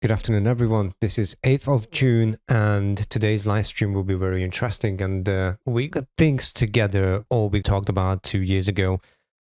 Good afternoon, everyone. This is 8th of June, and today's live stream will be very interesting. And we got things together, all we talked about 2 years ago,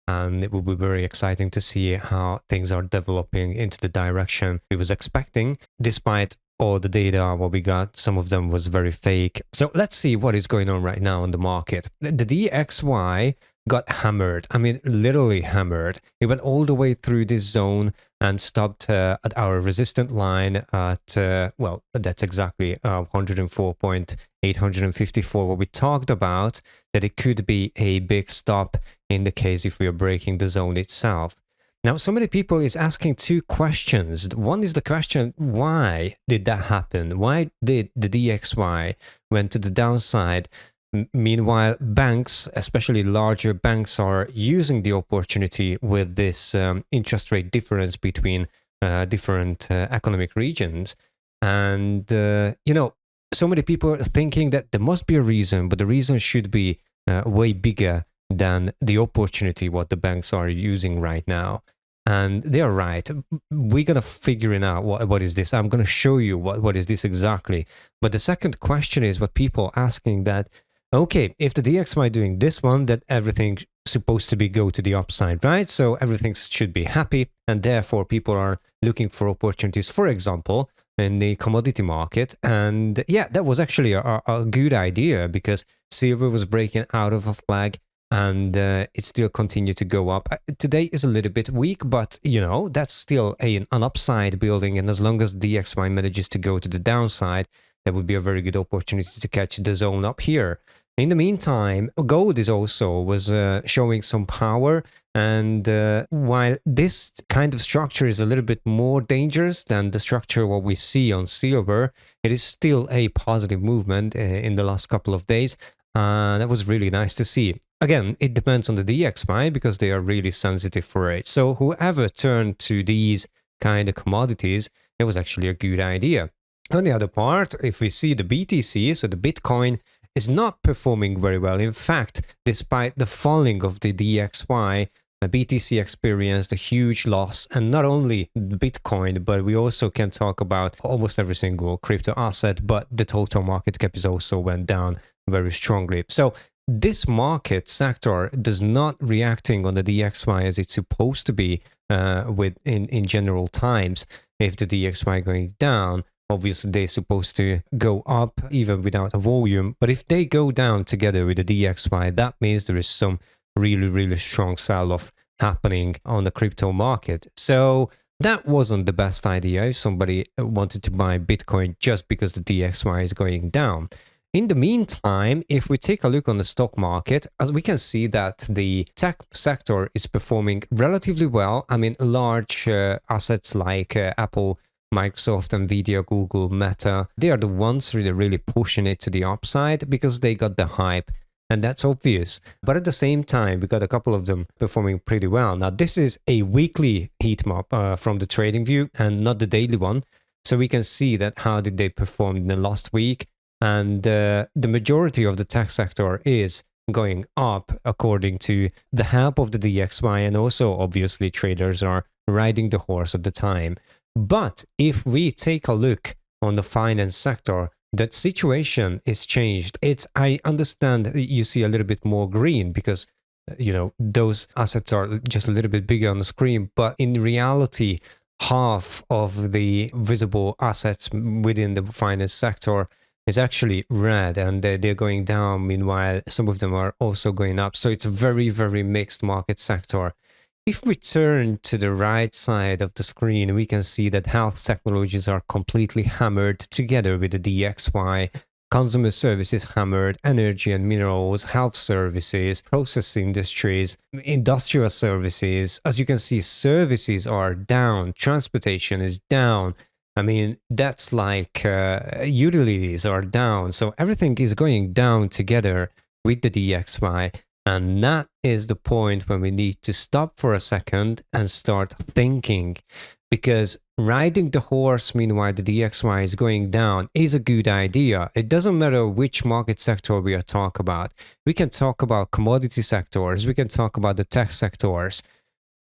and it will be very exciting to see how things are developing into the direction we was expecting, despite all the data what we got. Some of them was very fake. So let's see what is going on right now in the market. The DXY got hammered. I mean, literally hammered. It went all the way through this zone and stopped at our resistant line at, well, that's exactly 104.854, what we talked about, that it could be a big stop in the case if we are breaking the zone itself. Now, so many people is asking two questions. One is the question, why did that happen? Why did the DXY went to the downside? Meanwhile, banks, especially larger banks, are using the opportunity with this interest rate difference between different economic regions. And, so many people are thinking that there must be a reason, but the reason should be way bigger than the opportunity what the banks are using right now. And they are right. We're going to figure it out. What is this? I'm going to show you what is this exactly. But the second question is what people asking that, okay, if the DXY doing this one, that everything's supposed to be go to the upside, right? So everything should be happy, and therefore people are looking for opportunities, for example, in the commodity market. And yeah, that was actually a good idea because silver was breaking out of a flag and it still continued to go up. Today is a little bit weak, but that's still an upside building. And as long as DXY manages to go to the downside, that would be a very good opportunity to catch the zone up here. In the meantime, gold is also was showing some power, and while this kind of structure is a little bit more dangerous than the structure what we see on silver, it is still a positive movement in the last couple of days. That was really nice to see. Again, it depends on the DXY because they are really sensitive for it. So whoever turned to these kind of commodities, it was actually a good idea. On the other part, if we see the BTC, so the Bitcoin, is not performing very well. In fact, despite the falling of the DXY, the BTC experienced a huge loss. And not only Bitcoin, but we also can talk about almost every single crypto asset, but the total market cap is also went down very strongly. So this market sector does not reacting on the DXY as it's supposed to be in general times. If the DXY going down, obviously, they're supposed to go up even without a volume. But if they go down together with the DXY, that means there is some really, really strong sell-off happening on the crypto market. So that wasn't the best idea if somebody wanted to buy Bitcoin just because the DXY is going down. In the meantime, if we take a look on the stock market, as we can see that the tech sector is performing relatively well. I mean, large assets like Apple, Microsoft, Nvidia, Google, Meta, they are the ones really pushing it to the upside because they got the hype, and that's obvious. But at the same time, we got a couple of them performing pretty well. Now, this is a weekly heat map from the trading view and not the daily one. So we can see that how did they perform in the last week. And the majority of the tech sector is going up according to the help of the DXY, and also obviously traders are riding the horse at the time. But if we take a look on the finance sector, that situation is changed. I understand you see a little bit more green because, those assets are just a little bit bigger on the screen. But in reality, half of the visible assets within the finance sector is actually red, and they're going down. Meanwhile, some of them are also going up. So it's a very, very mixed market sector. If we turn to the right side of the screen, we can see that health technologies are completely hammered together with the DXY. Consumer services hammered, energy and minerals, health services, process industries, industrial services. As you can see, services are down, transportation is down. I mean, that's like utilities are down. So everything is going down together with the DXY. And that is the point when we need to stop for a second and start thinking. Because riding the horse, meanwhile, the DXY is going down, is a good idea. It doesn't matter which market sector we are talking about. We can talk about commodity sectors. We can talk about the tech sectors.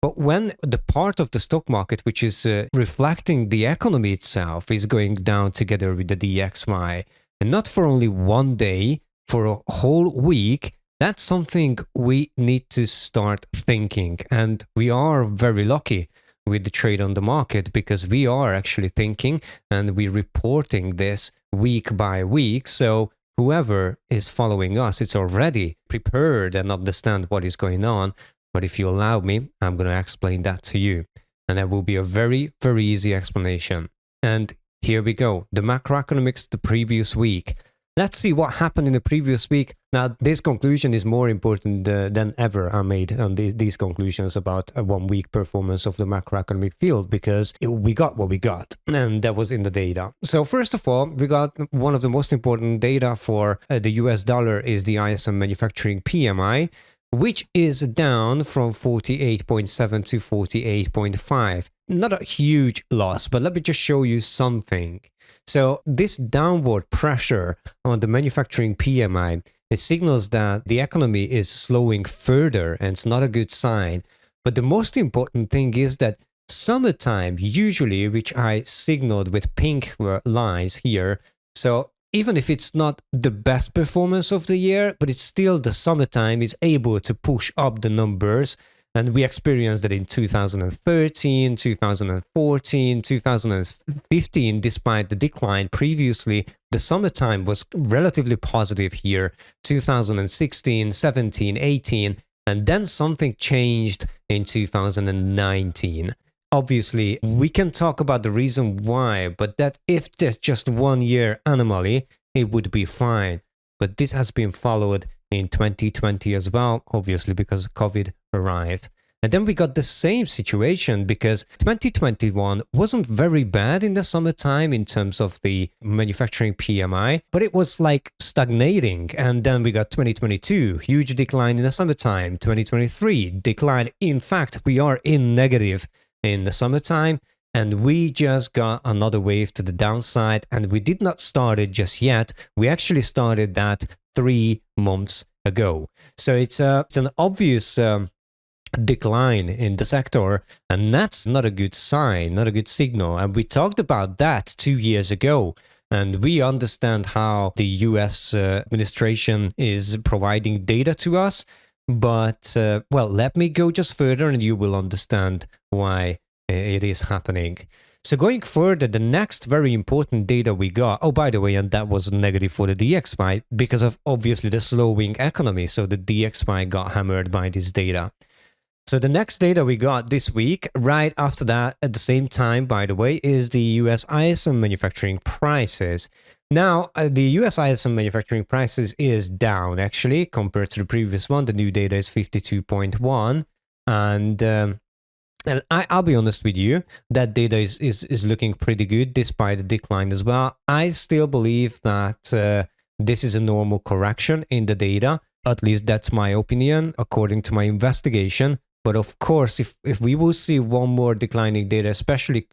But when the part of the stock market which is reflecting the economy itself is going down together with the DXY, and not for only one day, for a whole week, that's something we need to start thinking. And we are very lucky with the trade on the market because we are actually thinking and we're reporting this week by week. So whoever is following us, it's already prepared and understand what is going on. But if you allow me, I'm going to explain that to you. And that will be a very, very easy explanation. And here we go. The macroeconomics the previous week. Let's see what happened in the previous week. Now, this conclusion is more important than ever I made on these conclusions about a 1 week performance of the macroeconomic field because we got what we got, and that was in the data. So first of all, we got one of the most important data for the US dollar is the ISM manufacturing PMI, which is down from 48.7 to 48.5. Not a huge loss, but let me just show you something. So this downward pressure on the manufacturing PMI, it signals that the economy is slowing further, and it's not a good sign. But the most important thing is that summertime, usually, which I signaled with pink lines here, so even if it's not the best performance of the year, but it's still the summertime is able to push up the numbers. And we experienced that in 2013, 2014, 2015, despite the decline previously, the summertime was relatively positive here, 2016, 17, 18, and then something changed in 2019. Obviously, we can talk about the reason why, but that if there's just 1 year anomaly, it would be fine. But this has been followed in 2020 as well, obviously because COVID arrived. And then we got the same situation because 2021 wasn't very bad in the summertime in terms of the manufacturing PMI, but it was like stagnating. And then we got 2022, huge decline in the summertime, 2023, decline. In fact, we are in negative in the summertime, and we just got another wave to the downside, and we did not start it just yet. We actually started that 3 months ago. So it's an obvious decline in the sector, and that's not a good sign, not a good signal. And we talked about that 2 years ago. And we understand how the US administration is providing data to us. But, well, let me go just further and you will understand why it is happening. So going further, the next very important data we got, oh, by the way, and that was negative for the DXY because of obviously the slowing economy. So the DXY got hammered by this data. So the next data we got this week, right after that, at the same time, by the way, is the US ISM manufacturing prices. Now, the US ISM manufacturing prices is down, actually, compared to the previous one. The new data is 52.1. And I'll be honest with you, that data is looking pretty good despite the decline as well. I still believe that this is a normal correction in the data. At least that's my opinion, according to my investigation. But of course, if we will see one more declining data, especially,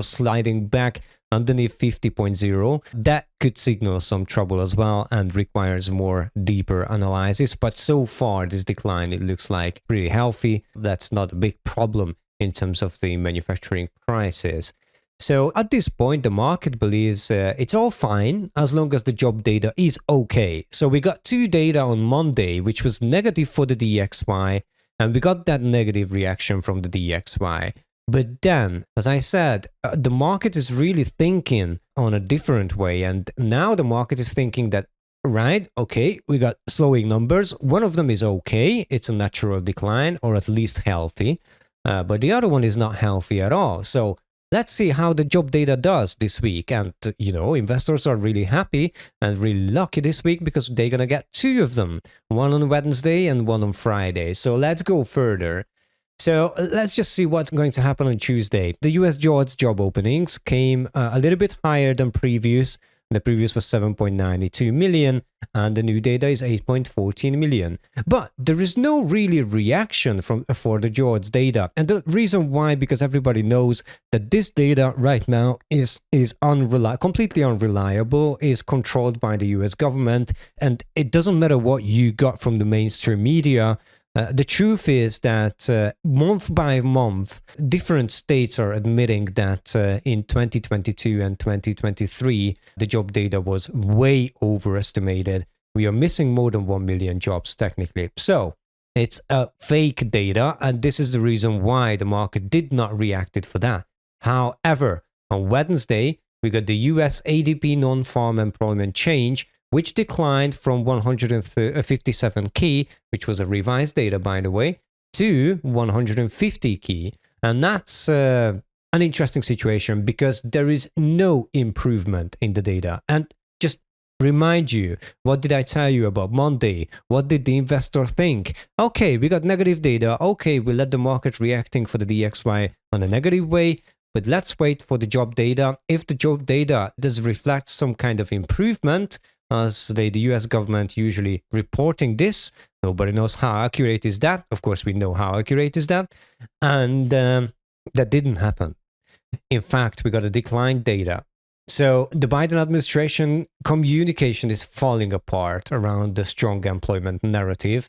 sliding back underneath 50.0, that could signal some trouble as well and requires more deeper analysis. But so far, this decline, it looks like pretty healthy. That's not a big problem in terms of the manufacturing prices. So at this point, the market believes it's all fine as long as the job data is okay. So we got 2 data on Monday, which was negative for the DXY, and we got that negative reaction from the DXY. But then, as I said, the market is really thinking on a different way. And now the market is thinking that, right, okay, we got slowing numbers. One of them is okay. It's a natural decline, or at least healthy. But the other one is not healthy at all. So let's see how the job data does this week. And, investors are really happy and really lucky this week because they're going to get 2 of them, one on Wednesday and one on Friday. So let's go further. So let's just see what's going to happen on Tuesday. The US job openings came a little bit higher than previous. The previous was 7.92 million, and the new data is 8.14 million. But there is no really reaction for the George data. And the reason why, because everybody knows that this data right now is completely unreliable, is controlled by the US government, and it doesn't matter what you got from the mainstream media, The truth is that month by month, different states are admitting that in 2022 and 2023, the job data was way overestimated. We are missing more than 1 million jobs technically. So it's a fake data, and this is the reason why the market did not react it for that. However, on Wednesday, we got the US ADP non-farm employment change, which declined from 157 key, which was a revised data, by the way, to 150 key. And that's an interesting situation because there is no improvement in the data. And just remind you, what did I tell you about Monday? What did the investor think? Okay, we got negative data. Okay, we let the market reacting for the DXY on a negative way. But let's wait for the job data. If the job data does reflect some kind of improvement, as the US government usually reporting this, nobody knows how accurate is that. Of course, we know how accurate is that. And that didn't happen. In fact, we got a declined data. So the Biden administration communication is falling apart around the strong employment narrative.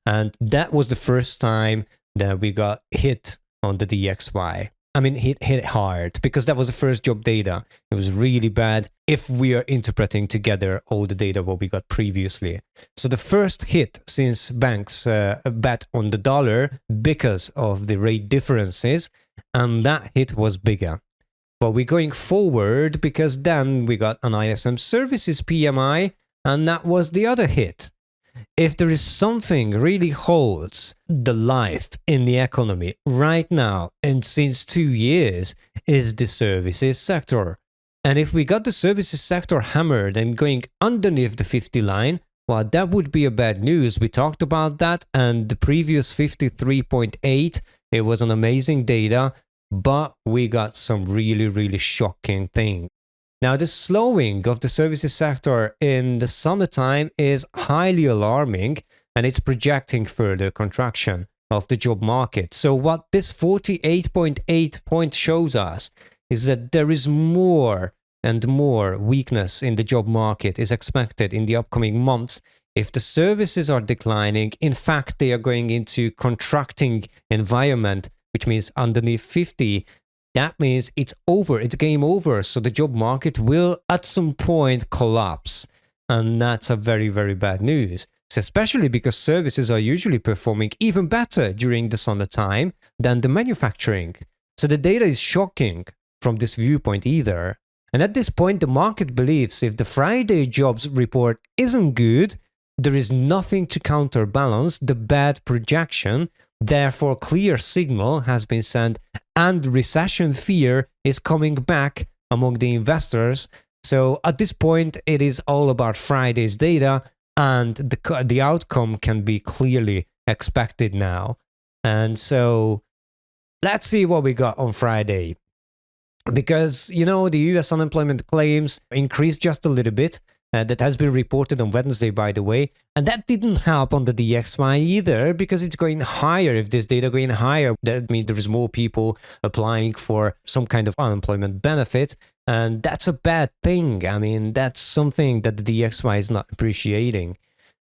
And that was the first time that we got hit on the DXY. I mean, hit hard because that was the first job data. It was really bad if we are interpreting together all the data what we got previously. So the first hit since banks bet on the dollar because of the rate differences, and that hit was bigger. But we're going forward because then we got an ISM services PMI, and that was the other hit. If there is something really holds the life in the economy right now and since 2 years is the services sector. And if we got the services sector hammered and going underneath the 50 line, well, that would be a bad news. We talked about that, and the previous 53.8, it was an amazing data, but we got some really, really shocking things. Now, the slowing of the services sector in the summertime is highly alarming, and it's projecting further contraction of the job market. So what this 48.8 point shows us is that there is more and more weakness in the job market is expected in the upcoming months. If the services are declining, in fact, they are going into contracting environment, which means underneath 50, that means it's over, it's game over. So the job market will at some point collapse. And that's a very, very bad news. So especially because services are usually performing even better during the summertime than the manufacturing. So the data is shocking from this viewpoint either. And at this point, the market believes if the Friday jobs report isn't good, there is nothing to counterbalance the bad projection. Therefore, clear signal has been sent and recession fear is coming back among the investors. So at this point, it is all about Friday's data, and the outcome can be clearly expected now. And so let's see what we got on Friday. Because, you know, the US unemployment claims increased just a little bit. That has been reported on Wednesday, by the way. And that didn't help on the DXY either, because it's going higher. If this data going higher, that means there is more people applying for some kind of unemployment benefit. And that's a bad thing. I mean, that's something that the DXY is not appreciating.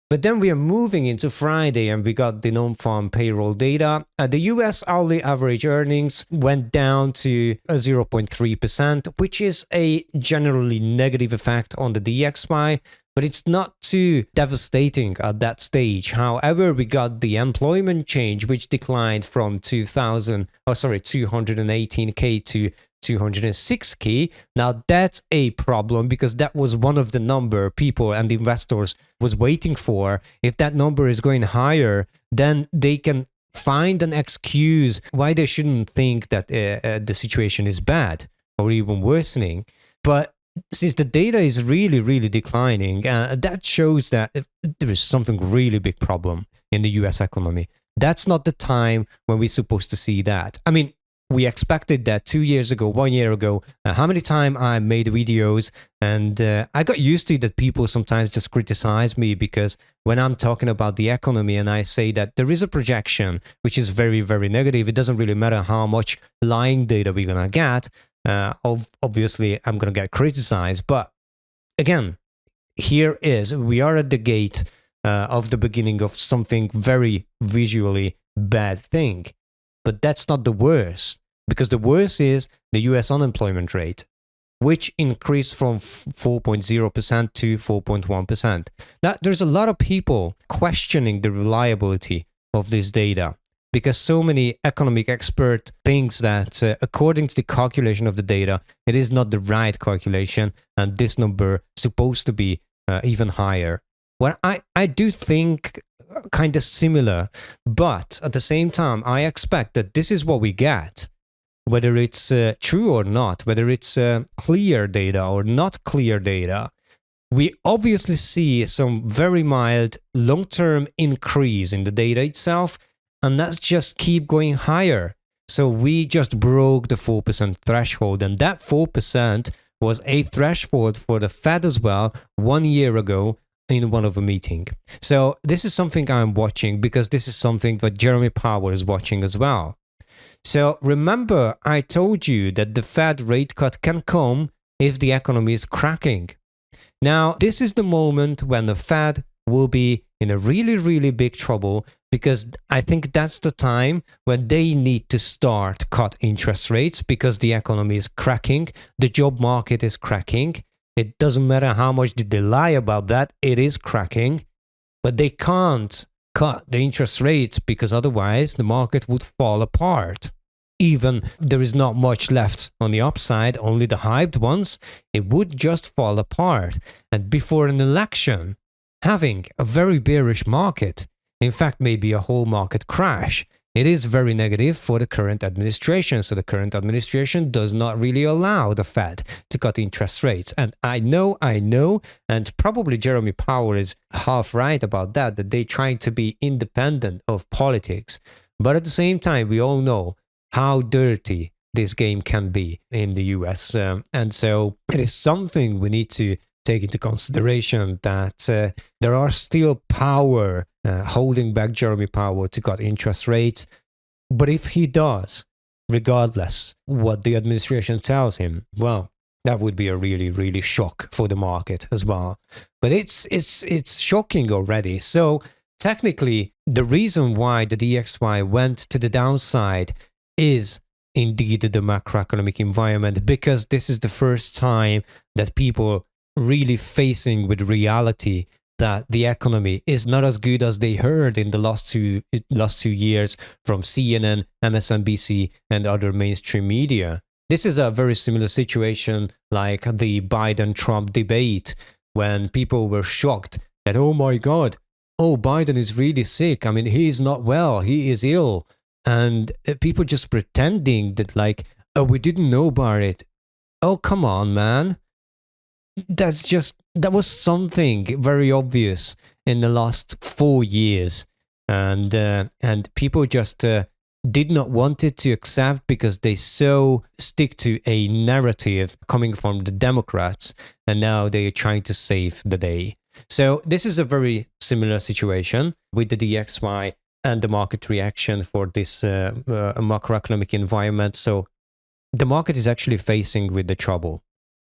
But then we are moving into Friday, and we got the non-farm payroll data. The US hourly average earnings went down to 0.3%, which is a generally negative effect on the DXY, but it's not too devastating at that stage. However, we got the employment change, which declined from 218K to 206K. Now that's a problem because that was one of the number people and investors was waiting for. If that number is going higher, then they can find an excuse why they shouldn't think that the situation is bad or even worsening. But since the data is really, really declining, that shows that there is something really big problem in the US economy. That's not the time when we're supposed to see that. I mean, we expected that 2 years ago, 1 year ago. How many times I made videos, and I got used to that people sometimes just criticize me because when I'm talking about the economy and I say that there is a projection which is very, very negative, it doesn't really matter how much lying data we're going to get. Obviously, I'm going to get criticized. But again, we are at the gate of the beginning of something very visually bad thing. But that's not the worst, because the worst is the US unemployment rate, which increased from 4.0% to 4.1%. Now, there's a lot of people questioning the reliability of this data, because so many economic experts think that according to the calculation of the data, it is not the right calculation, and this number is supposed to be even higher. Well, I do think kind of similar, but at the same time, I expect that this is what we get. Whether it's true or not, whether it's clear data or not clear data, we obviously see some very mild long-term increase in the data itself, and let's just keep going higher. So we just broke the 4% threshold, and that 4% was a threshold for the Fed as well 1 year ago in one of a meeting. So this is something I'm watching, because this is something that Jeremy Powell is watching as well. So remember, I told you that the Fed rate cut can come if the economy is cracking. Now, this is the moment when the Fed will be in a really, really big trouble, because I think that's the time when they need to start cut interest rates, because the economy is cracking, the job market is cracking. It doesn't matter how much they lie about that, it is cracking, but they can't cut the interest rates, because otherwise the market would fall apart. Even there is not much left on the upside, only the hyped ones, it would just fall apart. And before an election, having a very bearish market, in fact maybe a whole market crash, it is very negative for the current administration. So the current administration does not really allow the Fed to cut interest rates. And I know, and probably Jeremy Powell is half right about that they're trying to be independent of politics. But at the same time, we all know how dirty this game can be in the US. And so it is something we need to take into consideration, that there are still power holding back Jeremy Powell to cut interest rates. But if he does, regardless what the administration tells him, well, that would be a really, really shock for the market as well. But it's shocking already. So technically, the reason why the DXY went to the downside is indeed the macroeconomic environment, because this is the first time that people really facing with reality that the economy is not as good as they heard in the last two years from CNN, MSNBC, and other mainstream media. This is a very similar situation like the Biden-Trump debate, when people were shocked that, oh my God, oh, Biden is really sick. I mean, he is not well, he is ill. And people just pretending that like, oh, we didn't know about it. Oh, come on, man. That was something very obvious in the last 4 years. And people just did not want it to accept, because they so stick to a narrative coming from the Democrats, and now they are trying to save the day. So this is a very similar situation with the DXY and the market reaction for this macroeconomic environment. So the market is actually facing with the trouble.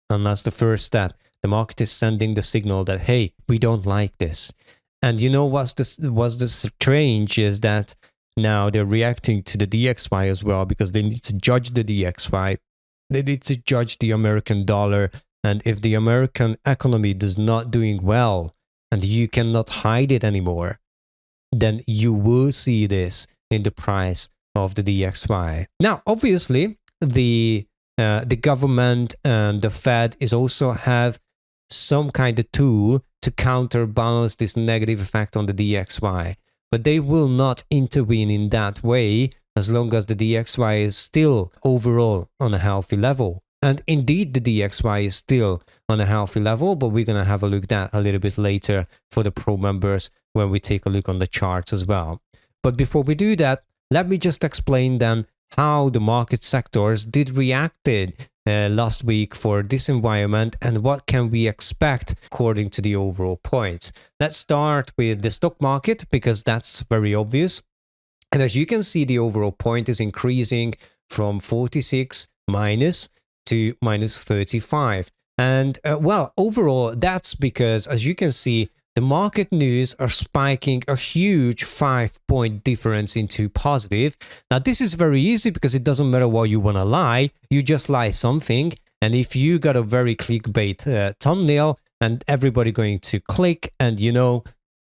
And that's the first step. The market is sending the signal that, hey, we don't like this. And you know what's the strange is that now they're reacting to the DXY as well, because they need to judge the DXY. They need to judge the American dollar. And if the American economy is not doing well, and you cannot hide it anymore, then you will see this in the price of the DXY. Now, obviously, the government and the Fed is also have some kind of tool to counterbalance this negative effect on the DXY. But they will not intervene in that way as long as the DXY is still overall on a healthy level. And indeed, the DXY is still on a healthy level, but we're going to have a look at that a little bit later for the pro members when we take a look on the charts as well. But before we do that, let me just explain then how the market sectors did reacted last week for this environment, and what can we expect according to the overall points. Let's start with the stock market, because that's very obvious. And as you can see, the overall point is increasing from 46 minus to minus 35. And well, overall, that's because, as you can see, the market news are spiking a huge 5-point difference into positive. Now, this is very easy because it doesn't matter what you want to lie. You just lie something. And if you got a very clickbait thumbnail and everybody going to click and,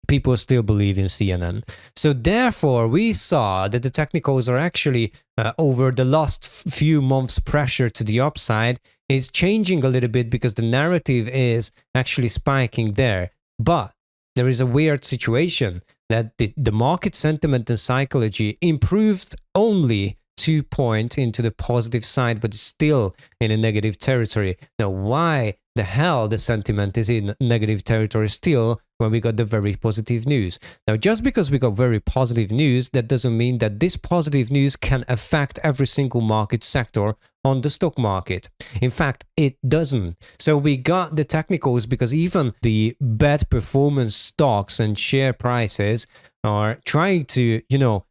people still believe in CNN. So therefore, we saw that the technicals are actually, over the last few months, pressure to the upside is changing a little bit because the narrative is actually spiking there. But there is a weird situation that the market sentiment and psychology improved only 2 points into the positive side, but it's still in a negative territory. Now, why the hell the sentiment is in negative territory still when we got the very positive news? Now, just because we got very positive news, that doesn't mean that this positive news can affect every single market sector on the stock market. In fact, it doesn't. So we got the technicals because even the bad performance stocks and share prices are trying to,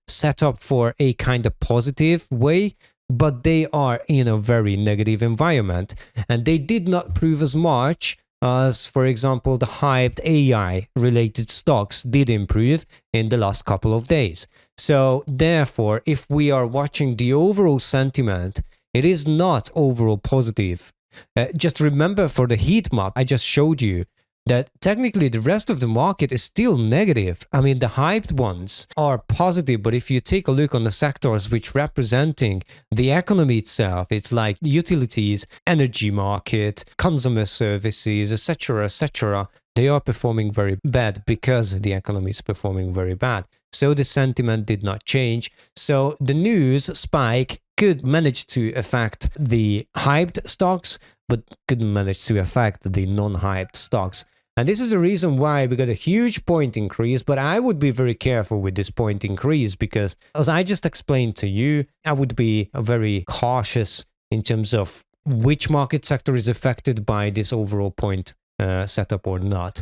set up for a kind of positive way, but they are in a very negative environment. And they did not prove as much as, for example, the hyped AI-related stocks did improve in the last couple of days. So therefore, if we are watching the overall sentiment, it is not overall positive. Just remember for the heat map I just showed you, that technically the rest of the market is still negative. I mean, the hyped ones are positive, but if you take a look on the sectors which representing the economy itself, it's like utilities, energy market, consumer services, etc., they are performing very bad because the economy is performing very bad. So the sentiment did not change. So the news spike could manage to affect the hyped stocks, but couldn't manage to affect the non-hyped stocks. And this is the reason why we got a huge point increase, but I would be very careful with this point increase because, as I just explained to you, I would be very cautious in terms of which market sector is affected by this overall point setup or not.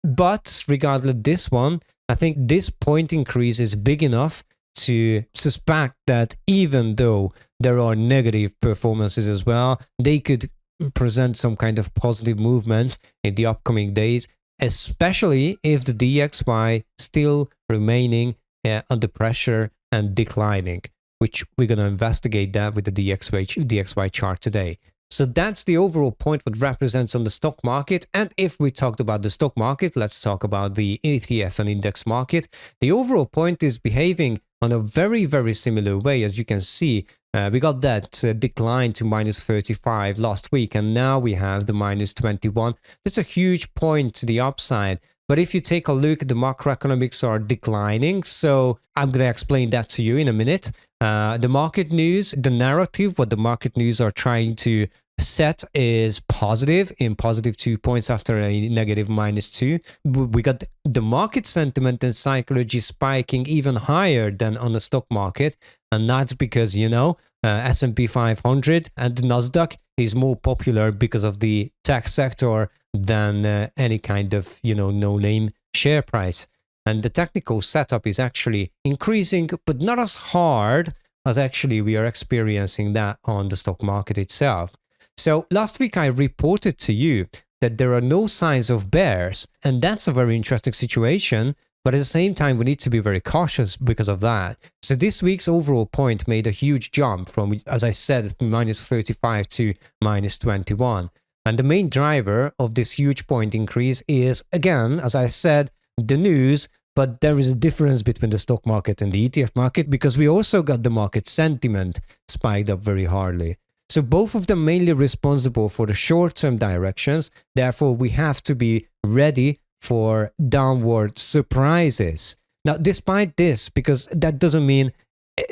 But regardless of this one, I think this point increase is big enough to suspect that even though there are negative performances as well, they could present some kind of positive movements in the upcoming days, especially if the DXY still remaining under pressure and declining, which we're going to investigate that with the DXY chart today. So that's the overall point what represents on the stock market. And if we talked about the stock market, let's talk about the ETF and index market. The overall point is behaving on a very, very similar way. As you can see, we got that decline to minus 35 last week, and now we have the minus 21. That's a huge point to the upside. But if you take a look, the macroeconomics are declining. So I'm going to explain that to you in a minute. The market news, the narrative, what the market news are trying to set is positive, in positive 2 points after a negative -2. We got the market sentiment and psychology spiking even higher than on the stock market. And that's because, S&P 500 and the Nasdaq is more popular because of the tech sector than any kind of, no-name share price. And the technical setup is actually increasing, but not as hard as actually we are experiencing that on the stock market itself. So last week I reported to you that there are no signs of bears, and that's a very interesting situation. But at the same time, we need to be very cautious because of that. So this week's overall point made a huge jump from, as I said, minus 35 to minus 21. And the main driver of this huge point increase is, again, as I said, the news. But there is a difference between the stock market and the ETF market because we also got the market sentiment spiked up very hardly. So both of them mainly responsible for the short-term directions. Therefore, we have to be ready for downward surprises. Now, despite this, because that doesn't mean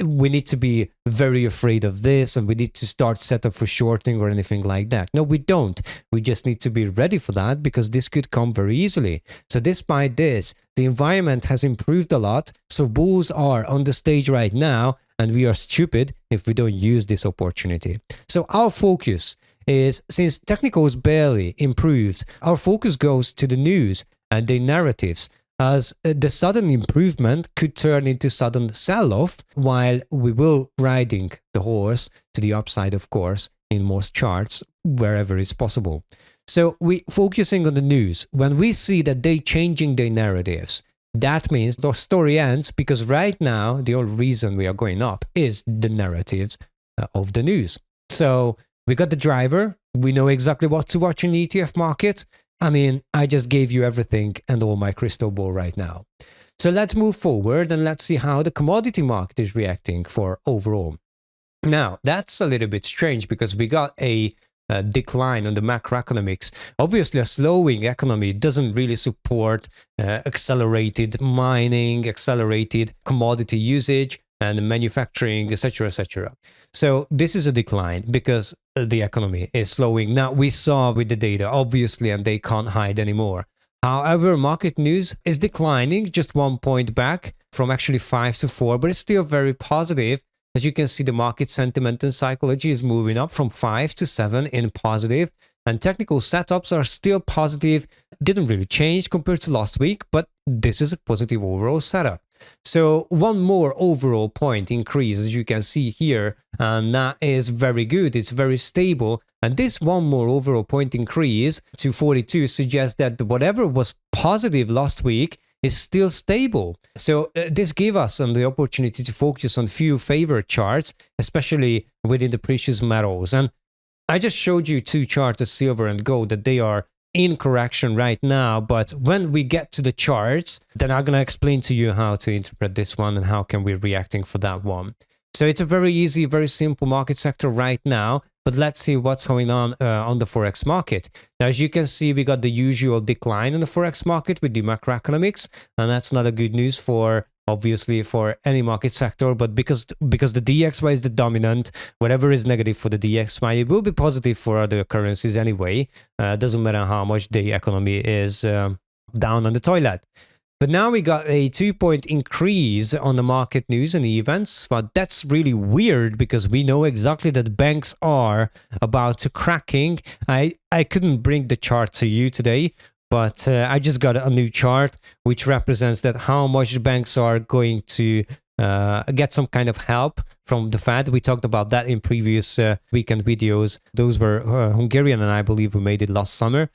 we need to be very afraid of this and we need to start set up for shorting or anything like that. No, we don't. We just need to be ready for that because this could come very easily. So despite this, the environment has improved a lot. So bulls are on the stage right now and we are stupid if we don't use this opportunity. So our focus is, since technicals barely improved, our focus goes to the news and the narratives, as the sudden improvement could turn into sudden sell-off, while we will riding the horse to the upside, of course, in most charts, wherever is possible. So we focusing on the news. When we see that they changing their narratives, that means the story ends, because right now the only reason we are going up is the narratives of the news. So we got the driver. We know exactly what to watch in the ETF market. I mean, I just gave you everything and all my crystal ball right now. So let's move forward and let's see how the commodity market is reacting for overall. Now, that's a little bit strange because we got a decline on the macroeconomics. Obviously, a slowing economy doesn't really support accelerated mining, accelerated commodity usage, and manufacturing, etc., etc. So this is a decline because the economy is slowing. Now, we saw with the data, obviously, and they can't hide anymore. However, market news is declining just 1 point back from actually 5 to 4, but it's still very positive. As you can see, the market sentiment and psychology is moving up from 5 to 7 in positive, and technical setups are still positive. Didn't really change compared to last week, but this is a positive overall setup. So one more overall point increase, as you can see here, and that is very good. It's very stable. And this one more overall point increase to 42 suggests that whatever was positive last week is still stable. So this gave us the opportunity to focus on few favorite charts, especially within the precious metals. And I just showed you 2 charts of silver and gold that they are in correction right now, but when we get to the charts, then I'm going to explain to you how to interpret this one and how can we reacting for that one. So it's a very easy, very simple market sector right now, but let's see what's going on the Forex market. Now, as you can see, we got the usual decline in the Forex market with the macroeconomics, and that's not a good news for obviously for any market sector, but because the DXY is the dominant, whatever is negative for the DXY, it will be positive for other currencies anyway. Doesn't matter how much the economy is down on the toilet. But now we got a 2-point increase on the market news and events, but that's really weird because we know exactly that banks are about to cracking. I couldn't bring the chart to you today, but I just got a new chart which represents that how much banks are going to get some kind of help from the Fed. We talked about that in previous weekend videos. Those were Hungarian, and I believe we made it last summer.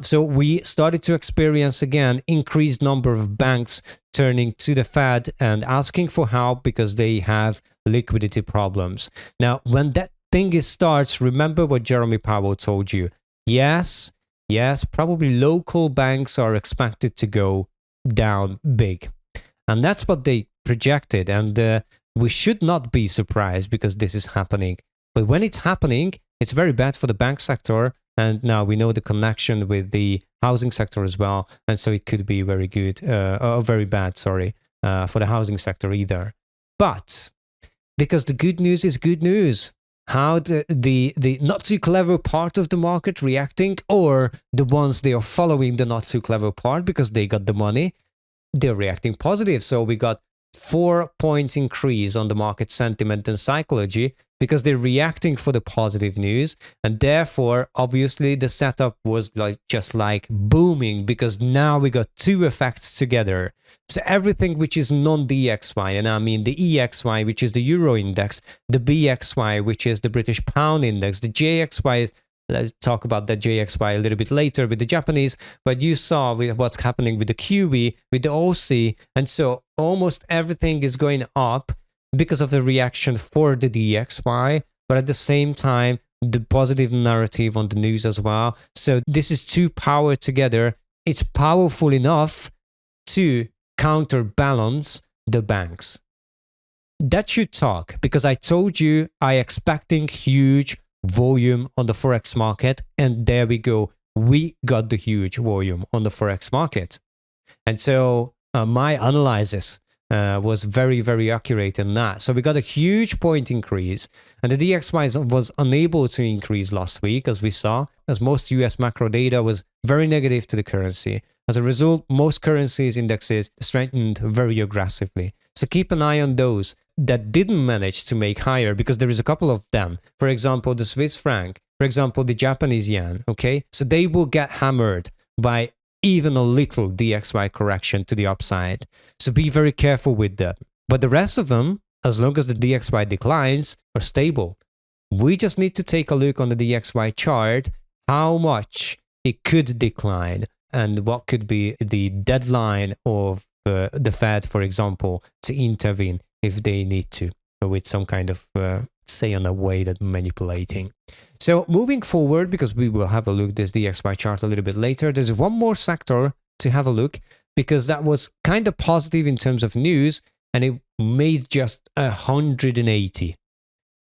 So we started to experience again increased number of banks turning to the Fed and asking for help because they have liquidity problems. Now, when that thing starts, remember what Jeremy Powell told you. Yes, probably local banks are expected to go down big. And that's what they projected. And we should not be surprised because this is happening. But when it's happening, it's very bad for the bank sector. And now we know the connection with the housing sector as well. And so it could be very good, very bad, for the housing sector either. But because the good news is good news, how the not too clever part of the market reacting, or the ones they are following the not too clever part because they got the money, they're reacting positive. So we got 4-point increase on the market sentiment and psychology because they're reacting for the positive news, and therefore obviously the setup was just like booming because now we got 2 effects together. So everything which is non-DXY, and I mean the EXY, which is the Euro index, the BXY, which is the British Pound index, the JXY, let's talk about that JXY a little bit later with the Japanese, but you saw with what's happening with the QE, with the OC, and so almost everything is going up because of the reaction for the DXY, but at the same time, the positive narrative on the news as well. So this is 2 power together. It's powerful enough to counterbalance the banks. That should talk, because I told you I expecting huge volume on the Forex market, and there we go. We got the huge volume on the Forex market. And so my analysis was very, very accurate in that. So we got a huge point increase, and the DXY was unable to increase last week, as we saw, as most US macro data was very negative to the currency. As a result, most currencies indexes strengthened very aggressively. So keep an eye on those that didn't manage to make higher, because there is a couple of them. For example, the Swiss franc, for example, the Japanese yen, okay? So they will get hammered by even a little DXY correction to the upside. So be very careful with that. But the rest of them, as long as the DXY declines, are stable. We just need to take a look on the DXY chart, how much it could decline, and what could be the deadline of the Fed, for example, to intervene if they need to, with some kind of say on a way that manipulating. So moving forward, because we will have a look at this DXY chart a little bit later, there's one more sector to have a look, because that was kind of positive in terms of news, and it made just 180.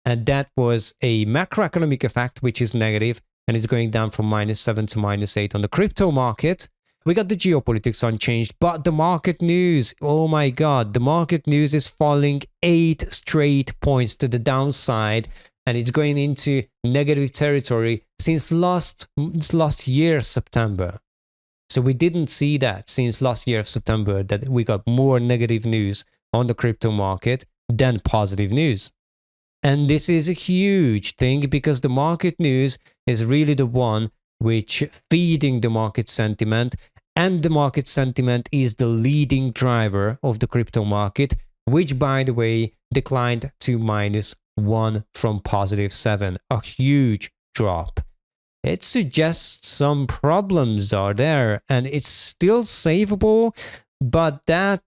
And that was a macroeconomic effect, which is negative, and it's going down from -7 to -8 on the crypto market. We got the geopolitics unchanged, but the market news, oh my God, the market news is falling 8 straight points to the downside, and it's going into negative territory since last year, September. So we didn't see that since last year of September, that we got more negative news on the crypto market than positive news. And this is a huge thing, because the market news is really the one which feeding the market sentiment, and the market sentiment is the leading driver of the crypto market, which, by the way, declined to -1 from +7, a huge drop. It suggests some problems are there, and it's still savable, but that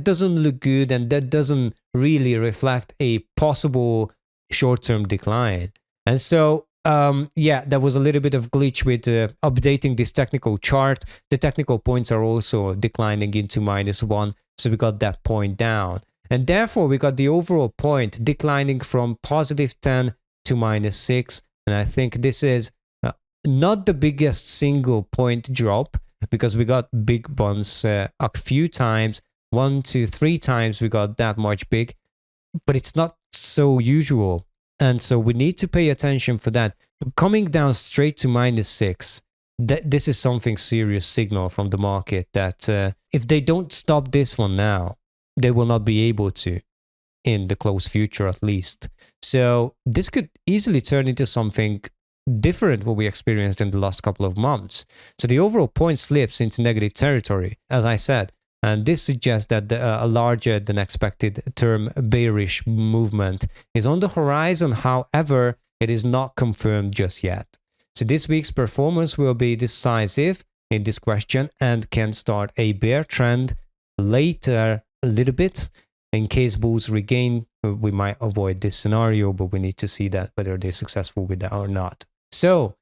doesn't look good, and that doesn't really reflect a possible short-term decline. And so, there was a little bit of glitch with updating this technical chart. The technical points are also declining into -1, so we got that point down. And therefore, we got the overall point declining from +10 to -6. And I think this is not the biggest single point drop, because we got big ones a few times, 1 to 3 times we got that much big, but it's not so usual. And so we need to pay attention for that. Coming down straight to -6, this is something serious signal from the market that if they don't stop this one now, they will not be able to in the close future at least. So this could easily turn into something different what we experienced in the last couple of months. So the overall point slips into negative territory, as I said, and this suggests that a larger than expected term bearish movement is on the horizon. However, it is not confirmed just yet. So this week's performance will be decisive in this question and can start a bear trend later a little bit. In case bulls regain, we might avoid this scenario, but we need to see that whether they're successful with that or not. So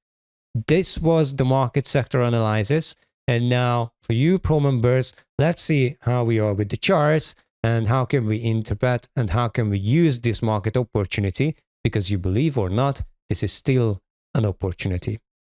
this was the market sector analysis. And now for you pro members, let's see how we are with the charts and how can we interpret and how can we use this market opportunity, because you believe or not, this is still an opportunity.